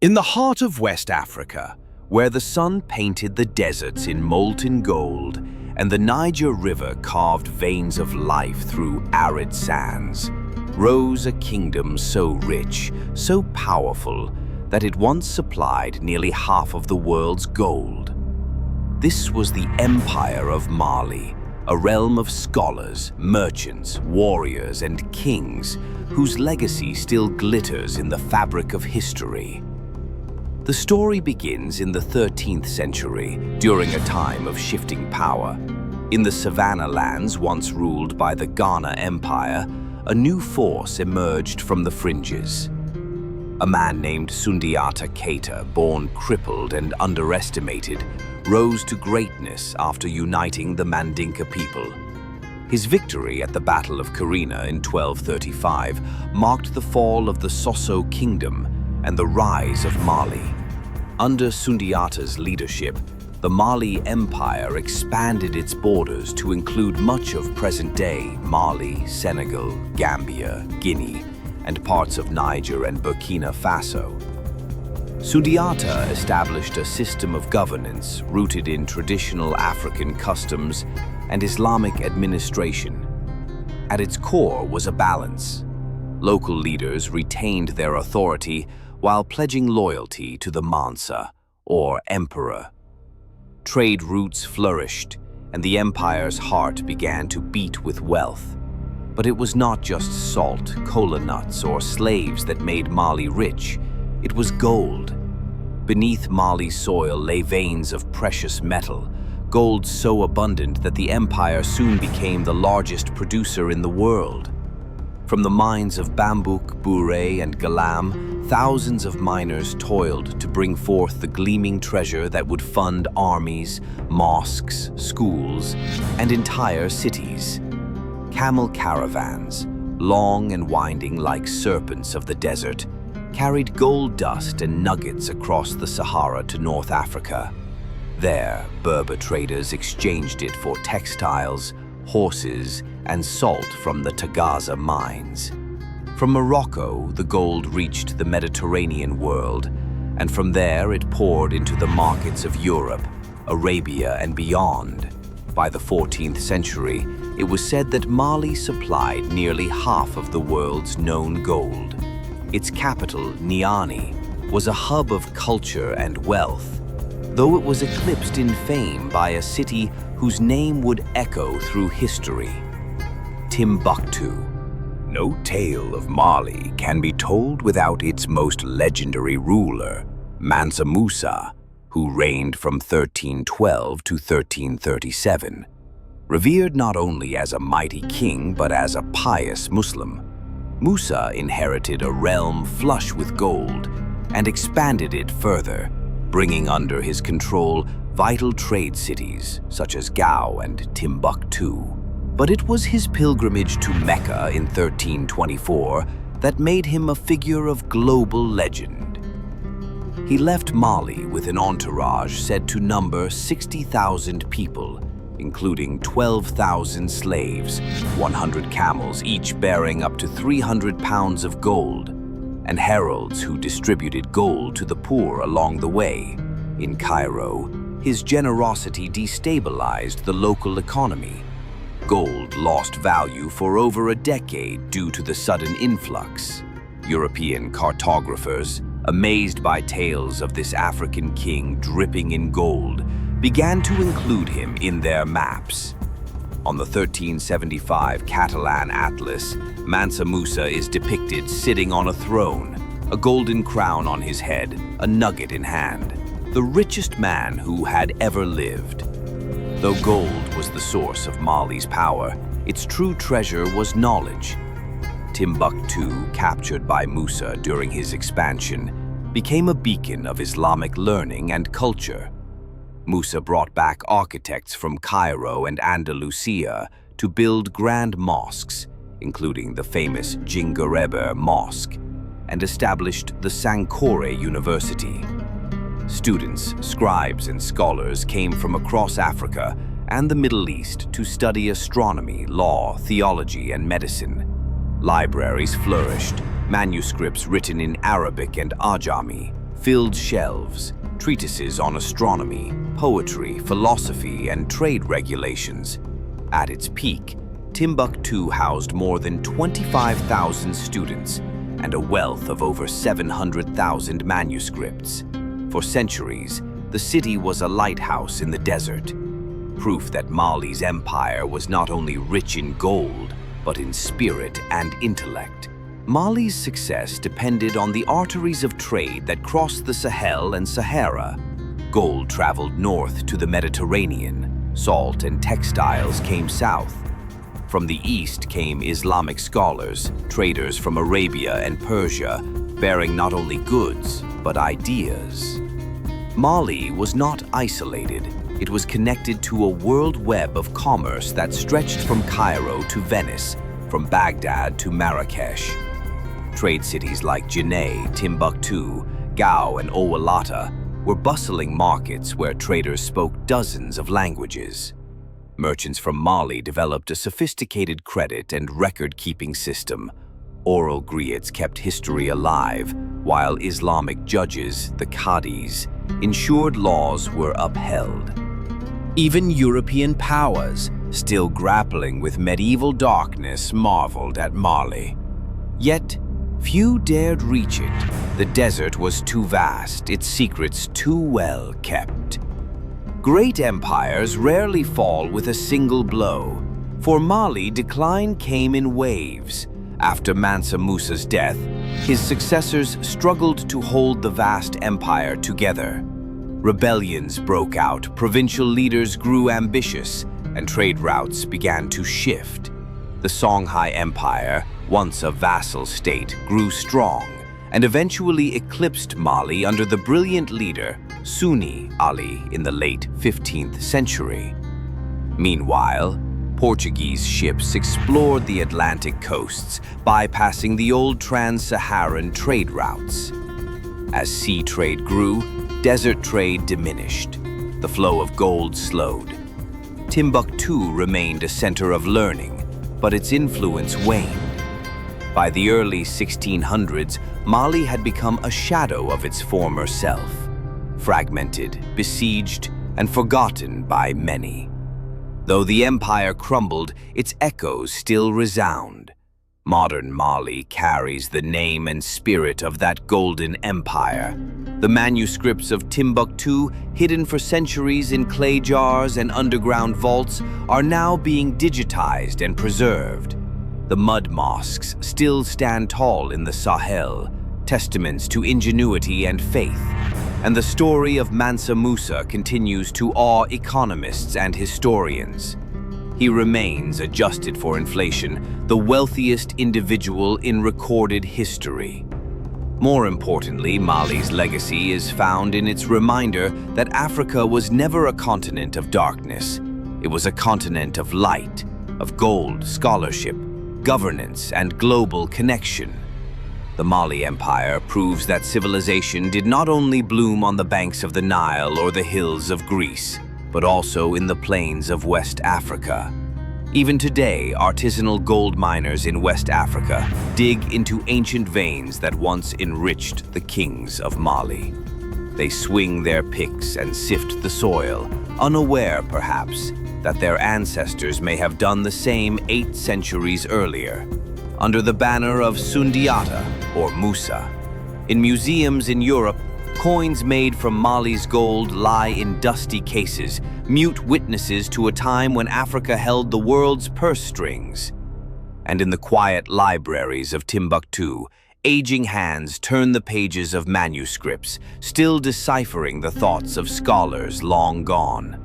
In the heart of West Africa, where the sun painted the deserts in molten gold and the Niger River carved veins of life through arid sands, rose a kingdom so rich, so powerful, that it once supplied nearly half of the world's gold. This was the Empire of Mali, a realm of scholars, merchants, warriors, and kings whose legacy still glitters in the fabric of history. The story begins in the 13th century, during a time of shifting power. In the savannah lands once ruled by the Ghana Empire, a new force emerged from the fringes. A man named Sundiata Keita, born crippled and underestimated, rose to greatness after uniting the Mandinka people. His victory at the Battle of Karina in 1235 marked the fall of the Soso kingdom and the rise of Mali. Under Sundiata's leadership, the Mali Empire expanded its borders to include much of present-day Mali, Senegal, Gambia, Guinea, and parts of Niger and Burkina Faso. Sundiata established a system of governance rooted in traditional African customs and Islamic administration. At its core was a balance. Local leaders retained their authority while pledging loyalty to the Mansa, or emperor. Trade routes flourished, and the empire's heart began to beat with wealth. But it was not just salt, cola nuts, or slaves that made Mali rich. It was gold. Beneath Mali's soil lay veins of precious metal, gold so abundant that the empire soon became the largest producer in the world. From the mines of Bambouk, Bouré, and Galam, thousands of miners toiled to bring forth the gleaming treasure that would fund armies, mosques, schools, and entire cities. Camel caravans, long and winding like serpents of the desert, carried gold dust and nuggets across the Sahara to North Africa. There, Berber traders exchanged it for textiles, horses, and salt from the Tagaza mines. From Morocco, the gold reached the Mediterranean world, and from there it poured into the markets of Europe, Arabia, and beyond. By the 14th century, it was said that Mali supplied nearly half of the world's known gold. Its capital, Niani, was a hub of culture and wealth, though it was eclipsed in fame by a city whose name would echo through history: Timbuktu. No tale of Mali can be told without its most legendary ruler, Mansa Musa, who reigned from 1312 to 1337. Revered not only as a mighty king but as a pious Muslim, Musa inherited a realm flush with gold and expanded it further, bringing under his control vital trade cities such as Gao and Timbuktu. But it was his pilgrimage to Mecca in 1324 that made him a figure of global legend. He left Mali with an entourage said to number 60,000 people, including 12,000 slaves, 100 camels each bearing up to 300 pounds of gold, and heralds who distributed gold to the poor along the way. In Cairo, his generosity destabilized the local economy. Gold lost value for over a decade due to the sudden influx. European cartographers, amazed by tales of this African king dripping in gold, began to include him in their maps. On the 1375 Catalan Atlas, Mansa Musa is depicted sitting on a throne, a golden crown on his head, a nugget in hand, the richest man who had ever lived. Though gold was the source of Mali's power, its true treasure was knowledge. Timbuktu, captured by Musa during his expansion, became a beacon of Islamic learning and culture. Musa brought back architects from Cairo and Andalusia to build grand mosques, including the famous Djinguereber Mosque, and established the Sankore University. Students, scribes, and scholars came from across Africa and the Middle East to study astronomy, law, theology, and medicine. Libraries flourished, manuscripts written in Arabic and Ajami filled shelves, treatises on astronomy, poetry, philosophy, and trade regulations. At its peak, Timbuktu housed more than 25,000 students and a wealth of over 700,000 manuscripts. For centuries, the city was a lighthouse in the desert, proof that Mali's empire was not only rich in gold, but in spirit and intellect. Mali's success depended on the arteries of trade that crossed the Sahel and Sahara. Gold traveled north to the Mediterranean, salt and textiles came south. From the east came Islamic scholars, traders from Arabia and Persia, bearing not only goods, but ideas. Mali was not isolated. It was connected to a world web of commerce that stretched from Cairo to Venice, from Baghdad to Marrakesh. Trade cities like Djenné, Timbuktu, Gao, and Owalata were bustling markets where traders spoke dozens of languages. Merchants from Mali developed a sophisticated credit and record-keeping system. Oral griots kept history alive, while Islamic judges, the Qadis, ensured laws were upheld. Even European powers, still grappling with medieval darkness, marveled at Mali. Yet, few dared reach it. The desert was too vast, its secrets too well kept. Great empires rarely fall with a single blow. For Mali, decline came in waves. After Mansa Musa's death, his successors struggled to hold the vast empire together. Rebellions broke out, provincial leaders grew ambitious, and trade routes began to shift. The Songhai Empire, once a vassal state, grew strong and eventually eclipsed Mali under the brilliant leader Sunni Ali in the late 15th century. Meanwhile, Portuguese ships explored the Atlantic coasts, bypassing the old trans-Saharan trade routes. As sea trade grew, desert trade diminished. The flow of gold slowed. Timbuktu remained a center of learning, but its influence waned. By the early 1600s, Mali had become a shadow of its former self, fragmented, besieged, and forgotten by many. Though the empire crumbled, its echoes still resound. Modern Mali carries the name and spirit of that golden empire. The manuscripts of Timbuktu, hidden for centuries in clay jars and underground vaults, are now being digitized and preserved. The mud mosques still stand tall in the Sahel, testaments to ingenuity and faith. And the story of Mansa Musa continues to awe economists and historians. He remains, adjusted for inflation, the wealthiest individual in recorded history. More importantly, Mali's legacy is found in its reminder that Africa was never a continent of darkness. It was a continent of light, of gold, scholarship, governance, and global connection. The Mali Empire proves that civilization did not only bloom on the banks of the Nile or the hills of Greece, but also in the plains of West Africa. Even today, artisanal gold miners in West Africa dig into ancient veins that once enriched the kings of Mali. They swing their picks and sift the soil, unaware, perhaps, that their ancestors may have done the same 8 centuries earlier, under the banner of Sundiata or Musa. In museums in Europe, coins made from Mali's gold lie in dusty cases, mute witnesses to a time when Africa held the world's purse strings. And in the quiet libraries of Timbuktu, aging hands turn the pages of manuscripts, still deciphering the thoughts of scholars long gone.